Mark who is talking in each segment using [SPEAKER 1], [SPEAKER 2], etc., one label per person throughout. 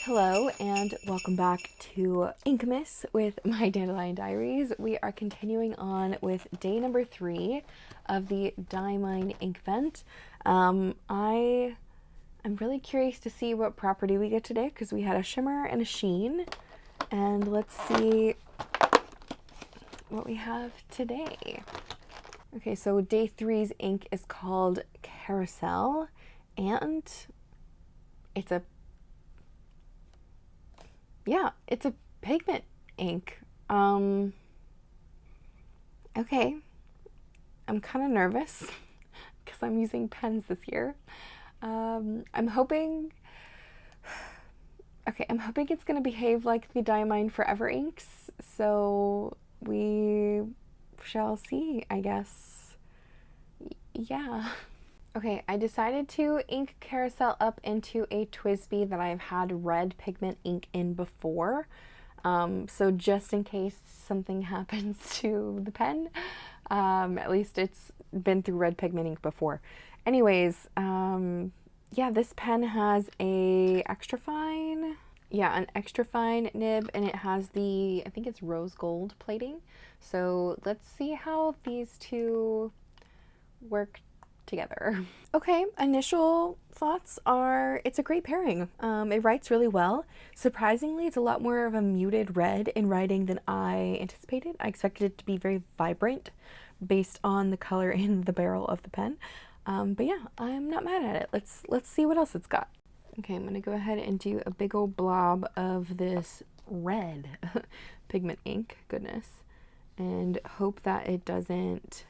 [SPEAKER 1] Hello and welcome back to Inkmas with my Dandelion Diaries. We are continuing on with day number 3 of the Diamine Inkvent. I am really curious to see what property we get today because we had a shimmer and a sheen. And let's see what we have today. Okay, so day 3's ink is called Carousel and it's a pigment ink. Okay, I'm kind of nervous because I'm using pens this year. I'm hoping it's going to behave like the Diamine Forever inks, so we shall see, I guess. Yeah. Okay, I decided to ink Carousel up into a 𝗬𝗏 that I've had red pigment ink in before. So just in case something happens to the pen, at least it's been through red pigment ink before. Anyways, yeah, this pen has an extra fine nib, and it has the, I think it's rose gold plating. So let's see how these two work together. Okay, initial thoughts are it's a great pairing. It writes really well. Surprisingly, it's a lot more of a muted red in writing than I anticipated. I expected it to be very vibrant based on the color in the barrel of the pen. But yeah, I'm not mad at it. Let's see what else it's got. Okay, I'm gonna go ahead and do a big old blob of this red pigment ink, goodness, and hope that it doesn't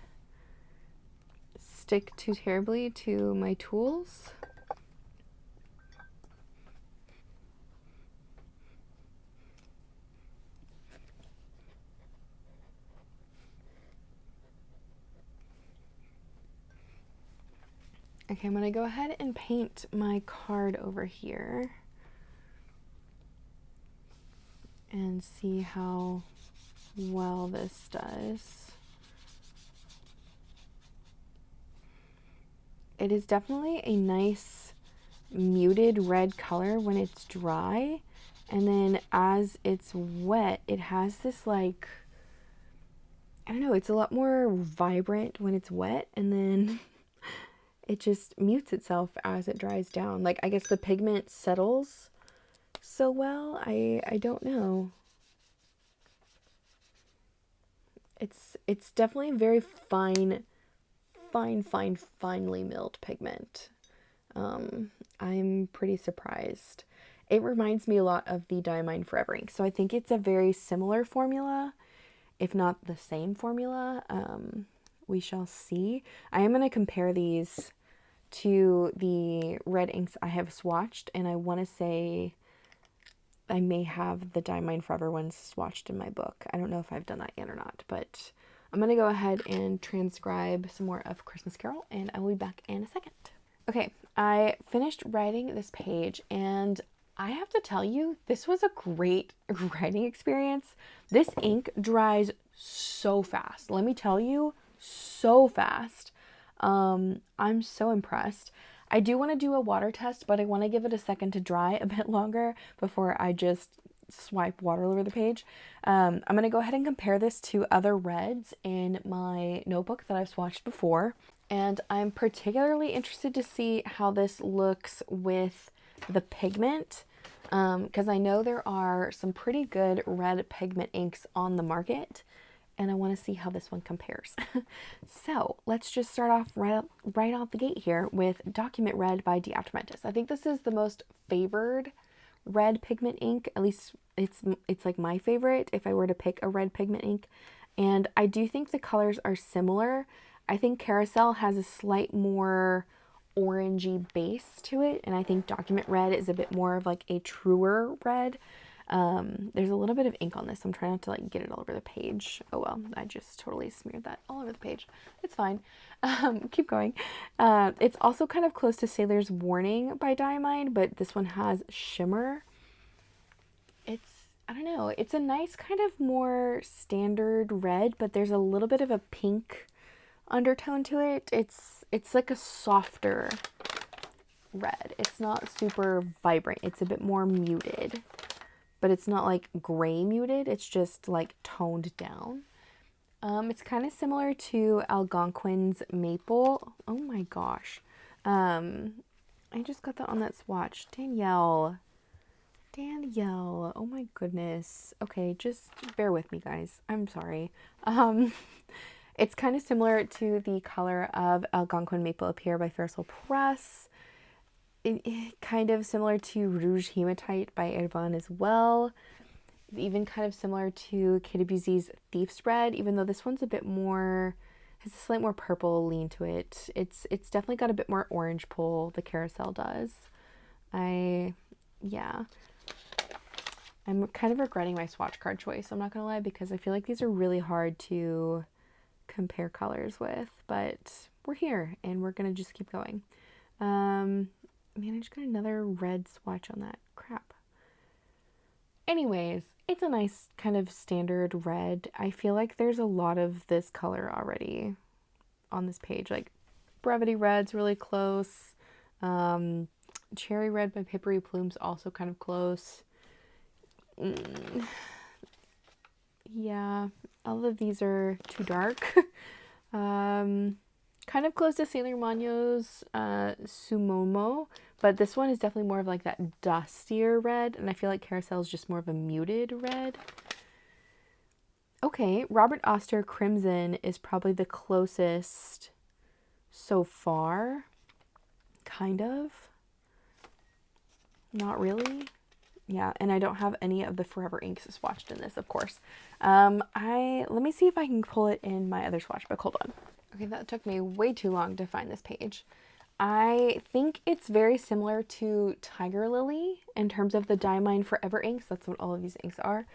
[SPEAKER 1] stick too terribly to my tools. Okay, I'm gonna go ahead and paint my card over here and see how well this does. It is definitely a nice muted red color when it's dry, and then as it's wet, it has this, like, I don't know, it's a lot more vibrant when it's wet, and then it just mutes itself as it dries down. Like, I guess the pigment settles so well. I don't know. It's definitely very finely milled pigment. I'm pretty surprised. It reminds me a lot of the Diamine Forever ink, so I think it's a very similar formula, if not the same formula. We shall see. I am going to compare these to the red inks I have swatched, and I want to say I may have the Diamine Forever ones swatched in my book. I don't know if I've done that yet or not, but I'm going to go ahead and transcribe some more of Christmas Carol, and I will be back in a second. Okay, I finished writing this page, and I have to tell you, this was a great writing experience. This ink dries so fast. Let me tell you, so fast. I'm so impressed. I do want to do a water test, but I want to give it a second to dry a bit longer before I just swipe water over the page. I'm going to go ahead and compare this to other reds in my notebook that I've swatched before. And I'm particularly interested to see how this looks with the pigment, because I know there are some pretty good red pigment inks on the market, and I want to see how this one compares. So let's just start off right off the gate here with Document Red by 𝗬𝗏𝗏𝗏. I think this is the most favored red pigment ink. At least it's like my favorite if I were to pick a red pigment ink. And I do think the colors are similar. I think Carousel has a slight more orangey base to it, and I think Document Red is a bit more of like a truer red. There's a little bit of ink on this. I'm trying not to like get it all over the page. Oh well, I just totally smeared that all over the page. It's fine. Keep going. It's also kind of close to Sailor's Warning by Diamine, but this one has shimmer. I don't know, it's a nice kind of more standard red, but there's a little bit of a pink undertone to it. It's like a softer red. It's not super vibrant. It's a bit more muted, but it's not like gray muted. It's just like toned down. It's kind of similar to Algonquin's Maple. Oh my gosh. I just got that on that swatch. Danielle, oh my goodness. Okay, just bear with me, guys. I'm sorry. It's kind of similar to the color of Algonquin Maple Up Here by Carousel Press. Kind of similar to Rouge Hematite by Erwan as well. Even kind of similar to 𝗂𝗏𝘁𝗍𝗍's Thief's Red, even though this one's a bit more, has a slight more purple lean to it. It's definitely got a bit more orange pull, the Carousel does. Yeah. I'm kind of regretting my swatch card choice, I'm not gonna lie, because I feel like these are really hard to compare colors with, but we're here and we're gonna just keep going. Man, I just got another red swatch on that. Crap. Anyways, it's a nice kind of standard red. I feel like there's a lot of this color already on this page. Like Brevity Red's really close. Cherry Red by Papery Plume's also kind of close. Yeah, all of these are too dark. Kind of close to Sailor Manyo's Sumomo, but this one is definitely more of like that dustier red, and I feel like Carousel is just more of a muted red. Okay, Robert Oster Crimson is probably the closest so far. Kind of. Not really. Yeah, and I don't have any of the Forever Inks swatched in this, of course. Let me see if I can pull it in my other swatch book. Hold on. Okay, that took me way too long to find this page. I think it's very similar to Tiger Lily in terms of the Diamine Forever inks. That's what all of these inks are.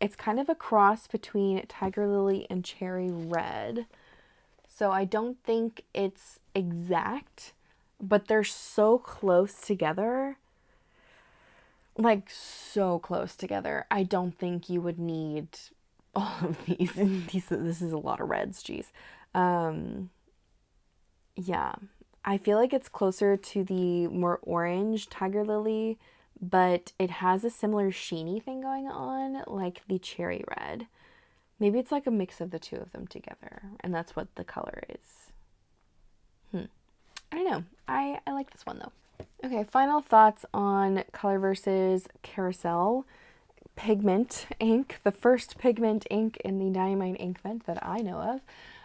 [SPEAKER 1] It's kind of a cross between Tiger Lily and Cherry Red. So I don't think it's exact, but they're so close together. Like, so close together. I don't think you would need all of these. This is a lot of reds, geez. Yeah, I feel like it's closer to the more orange Tiger Lily, but it has a similar sheeny thing going on, like the Cherry Red. Maybe it's like a mix of the two of them together, and that's what the color is. I don't know. I like this one, though. Okay, final thoughts on Colorverse's Carousel pigment ink, the first pigment ink in the Diamine Inkvent that I know of.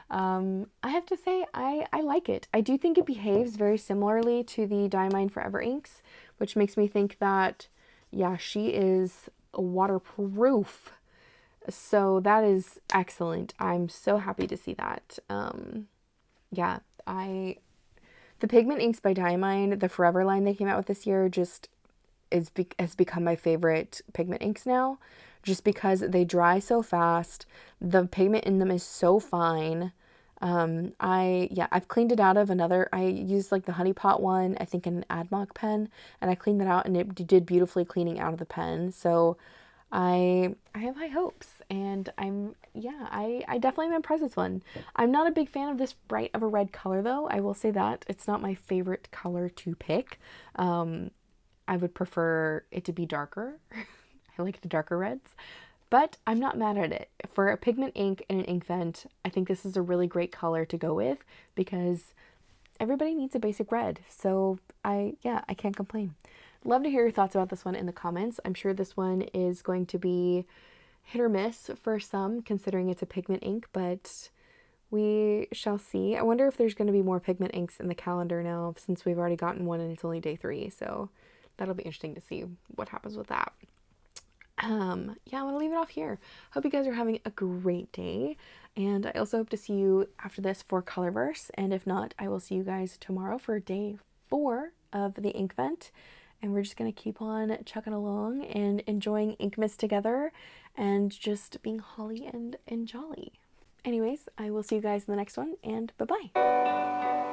[SPEAKER 1] I have to say I like it. I do think it behaves very similarly to the Diamine Forever inks, which makes me think that, yeah, she is waterproof. So that is excellent. I'm so happy to see that. Yeah, the pigment inks by Diamine, the Forever line they came out with this year, just has become my favorite pigment inks now, just because they dry so fast. The pigment in them is so fine. I've cleaned it out of another. I used like the Honey Pot one, I think in an AdMock pen, and I cleaned that out and it did beautifully cleaning out of the pen. So I have high hopes, and I definitely am impressed with this one. I'm not a big fan of this bright of a red color, though. I will say that it's not my favorite color to pick. I would prefer it to be darker. I like the darker reds, but I'm not mad at it. For a pigment ink and an Inkvent, I think this is a really great color to go with because everybody needs a basic red. So I can't complain. Love to hear your thoughts about this one in the comments. I'm sure this one is going to be hit or miss for some, considering it's a pigment ink, but we shall see. I wonder if there's going to be more pigment inks in the calendar now, since we've already gotten one and it's only day 3, so that'll be interesting to see what happens with that. Yeah, I'm going to leave it off here. Hope you guys are having a great day, and I also hope to see you after this for Colorverse, and if not, I will see you guys tomorrow for day 4 of the Inkvent, and we're just going to keep on chugging along and enjoying Inkmas together and just being holly and jolly. Anyways, I will see you guys in the next one, and bye-bye.